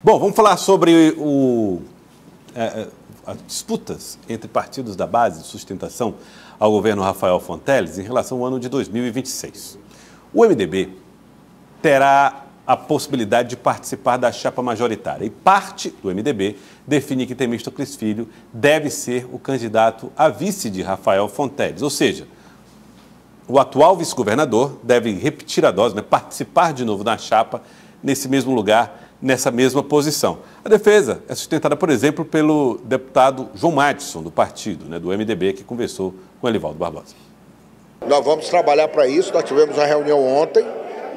Bom, vamos falar sobre as disputas entre partidos da base de sustentação ao governo Rafael Fonteles em relação ao ano de 2026. O MDB terá a possibilidade de participar da chapa majoritária e parte do MDB define que Temístocles Filho deve ser o candidato a vice de Rafael Fonteles, ou seja, o atual vice-governador deve repetir a dose, participar de novo da chapa nesse mesmo lugar, nessa mesma posição. A defesa é sustentada, por exemplo, pelo deputado João Madison, do partido, do MDB, que conversou com Elivaldo Barbosa. Nós vamos trabalhar para isso. Nós tivemos uma reunião ontem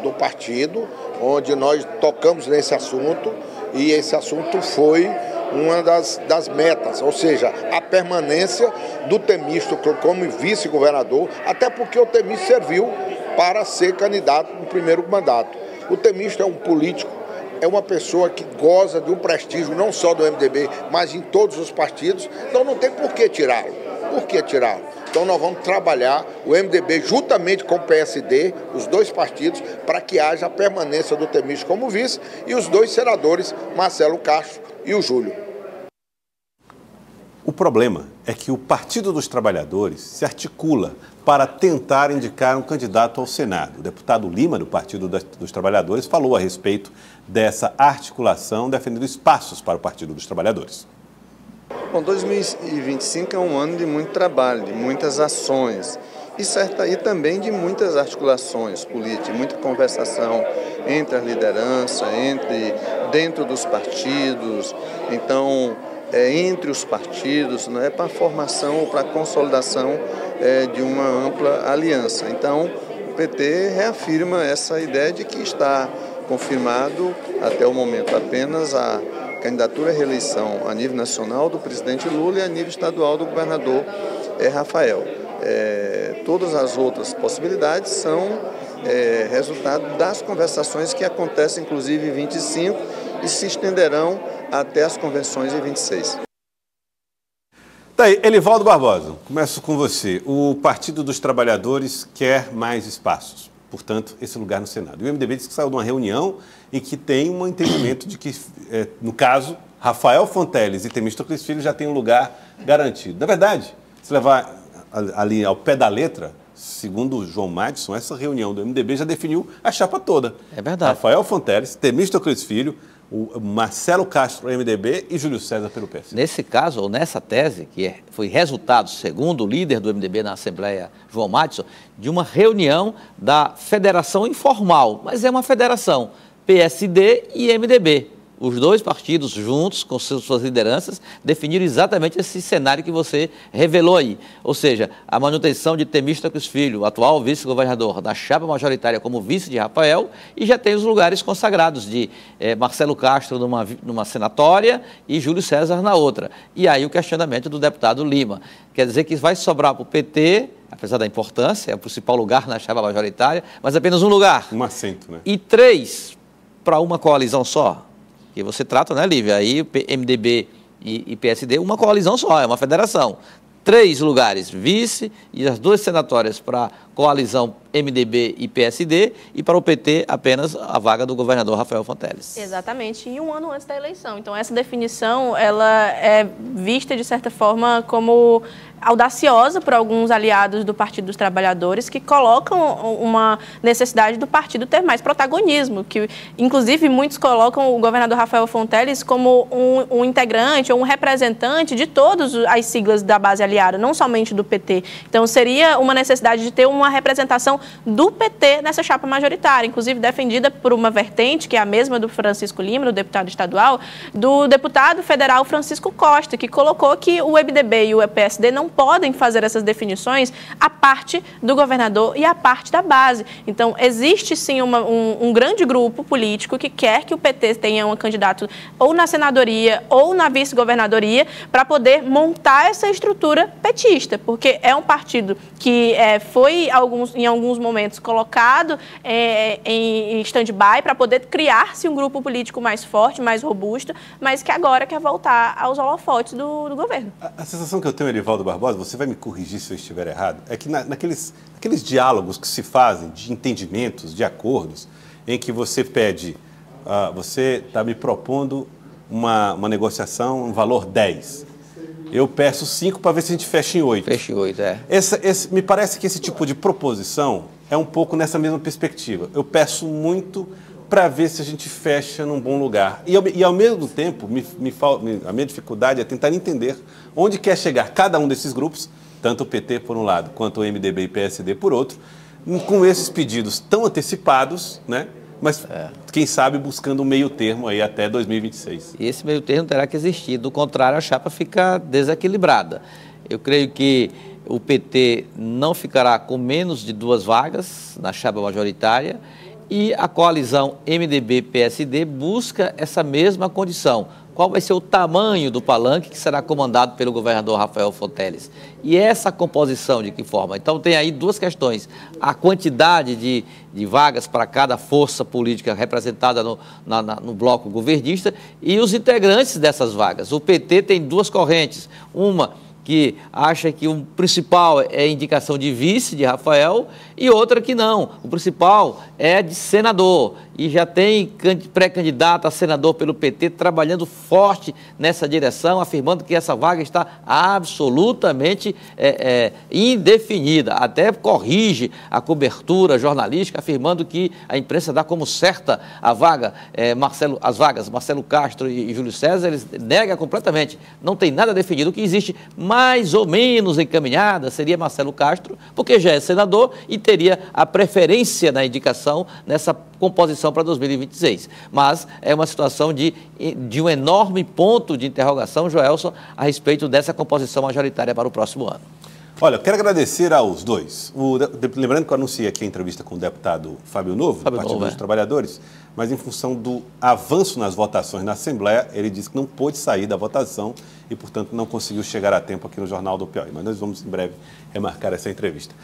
do partido, onde nós tocamos nesse assunto, e esse assunto foi uma das metas, ou seja, a permanência do Temístocles como vice-governador, até porque o Temístocles serviu para ser candidato no primeiro mandato. O Temístocles é um político, é uma pessoa que goza de um prestígio não só do MDB, mas em todos os partidos, então não tem por que tirá-lo. Por que tirá-lo? Então nós vamos trabalhar o MDB juntamente com o PSD, os dois partidos, para que haja a permanência do Temístocles como vice e os dois senadores, Marcelo Castro e o Júlio. O problema é que o Partido dos Trabalhadores se articula para tentar indicar um candidato ao Senado. O deputado Lima, do Partido dos Trabalhadores, falou a respeito dessa articulação, defendendo espaços para o Partido dos Trabalhadores. Bom, 2025 é um ano de muito trabalho, de muitas ações e também de muitas articulações políticas, muita conversação entre as lideranças, dentro dos partidos, então entre os partidos, para a formação ou para a consolidação de uma ampla aliança. Então, o PT reafirma essa ideia de que está confirmado até o momento apenas a candidatura à reeleição a nível nacional do presidente Lula e a nível estadual do governador Rafael. Todas as outras possibilidades são resultado das conversações que acontecem inclusive em 25 e se estenderão até as convenções em 26. Daí, Elivaldo Barbosa, começo com você. O Partido dos Trabalhadores quer mais espaços, portanto, esse lugar no Senado. E o MDB disse que saiu de uma reunião e que tem um entendimento de que, no caso, Rafael Fonteles e Temístocles Filho já têm um lugar garantido. Na verdade, se levar ali ao pé da letra, segundo o João Madison, essa reunião do MDB já definiu a chapa toda. É verdade. Rafael Fonteles, Temístocles Filho, o Marcelo Castro, MDB, e Júlio César pelo PSD. Nesse caso, ou nessa tese, que foi resultado, segundo o líder do MDB na Assembleia, João Madison, de uma reunião da federação informal, mas é uma federação, PSD e MDB. Os dois partidos juntos, com suas lideranças, definiram exatamente esse cenário que você revelou aí. Ou seja, a manutenção de Temístocles Filho, atual vice-governador da chapa majoritária como vice de Rafael, e já tem os lugares consagrados de Marcelo Castro numa senatória e Júlio César na outra. E aí o questionamento do deputado Lima. Quer dizer que vai sobrar para o PT, apesar da importância, é o principal lugar na chapa majoritária, mas apenas um lugar. Um assento, né? E 3 para uma coalizão só. Que você trata, né, Lívia? Aí MDB e PSD, uma coalizão só, é uma federação. 3 lugares, vice e as 2 senatórias para coalizão MDB e PSD e para o PT apenas a vaga do governador Rafael Fonteles. Exatamente, e um ano antes da eleição. Então essa definição, ela é vista de certa forma como audaciosa por alguns aliados do Partido dos Trabalhadores que colocam uma necessidade do partido ter mais protagonismo, que inclusive muitos colocam o governador Rafael Fonteles como um integrante ou um representante de todas as siglas da base aliada, não somente do PT. Então seria uma necessidade de ter uma representação do PT nessa chapa majoritária, inclusive defendida por uma vertente, que é a mesma do Francisco Lima, do deputado estadual, do deputado federal Francisco Costa, que colocou que o MDB e o PSD não podem fazer essas definições à parte do governador e à parte da base. Então, existe sim um grande grupo político que quer que o PT tenha um candidato ou na senadoria ou na vice-governadoria para poder montar essa estrutura petista, porque é um partido que foi em alguns momentos colocado em stand-by para poder criar-se um grupo político mais forte, mais robusto, mas que agora quer voltar aos holofotes do governo. A sensação que eu tenho, Elivaldo Barbosa, você vai me corrigir se eu estiver errado, é que naqueles diálogos que se fazem de entendimentos, de acordos, em que você pede você está me propondo uma negociação, um valor 10. Eu peço 5 para ver se a gente fecha em 8. Fecha em 8, é. Me parece que esse tipo de proposição é um pouco nessa mesma perspectiva. Eu peço muito para ver se a gente fecha num bom lugar. E ao mesmo tempo, a minha dificuldade é tentar entender onde quer chegar cada um desses grupos, tanto o PT por um lado, quanto o MDB e PSD por outro, com esses pedidos tão antecipados, né? Mas, quem sabe, buscando um meio termo aí até 2026. E esse meio termo terá que existir, do contrário, a chapa fica desequilibrada. Eu creio que o PT não ficará com menos de 2 vagas na chapa majoritária e a coalizão MDB-PSD busca essa mesma condição. Qual vai ser o tamanho do palanque que será comandado pelo governador Rafael Fonteles? E essa composição, de que forma? Então, tem aí 2 questões. A quantidade de vagas para cada força política representada no bloco governista e os integrantes dessas vagas. O PT tem 2 correntes. Uma que acha que o principal é a indicação de vice de Rafael e outra que não. O principal é de senador e já tem pré-candidato a senador pelo PT trabalhando forte nessa direção, afirmando que essa vaga está absolutamente indefinida. Até corrige a cobertura jornalística, afirmando que a imprensa dá como certa a vaga, as vagas Marcelo Castro e Júlio César, eles negam completamente. Não tem nada definido. O que existe mais ou menos encaminhada seria Marcelo Castro, porque já é senador e teria a preferência na indicação nessa composição para 2026. Mas é uma situação de um enorme ponto de interrogação, Joelson, a respeito dessa composição majoritária para o próximo ano. Olha, eu quero agradecer aos dois. Lembrando que eu anunciei aqui a entrevista com o deputado Fábio Novo, do Partido dos Trabalhadores, mas em função do avanço nas votações na Assembleia, ele disse que não pôde sair da votação e, portanto, não conseguiu chegar a tempo aqui no Jornal do Piauí. Mas nós vamos, em breve, remarcar essa entrevista.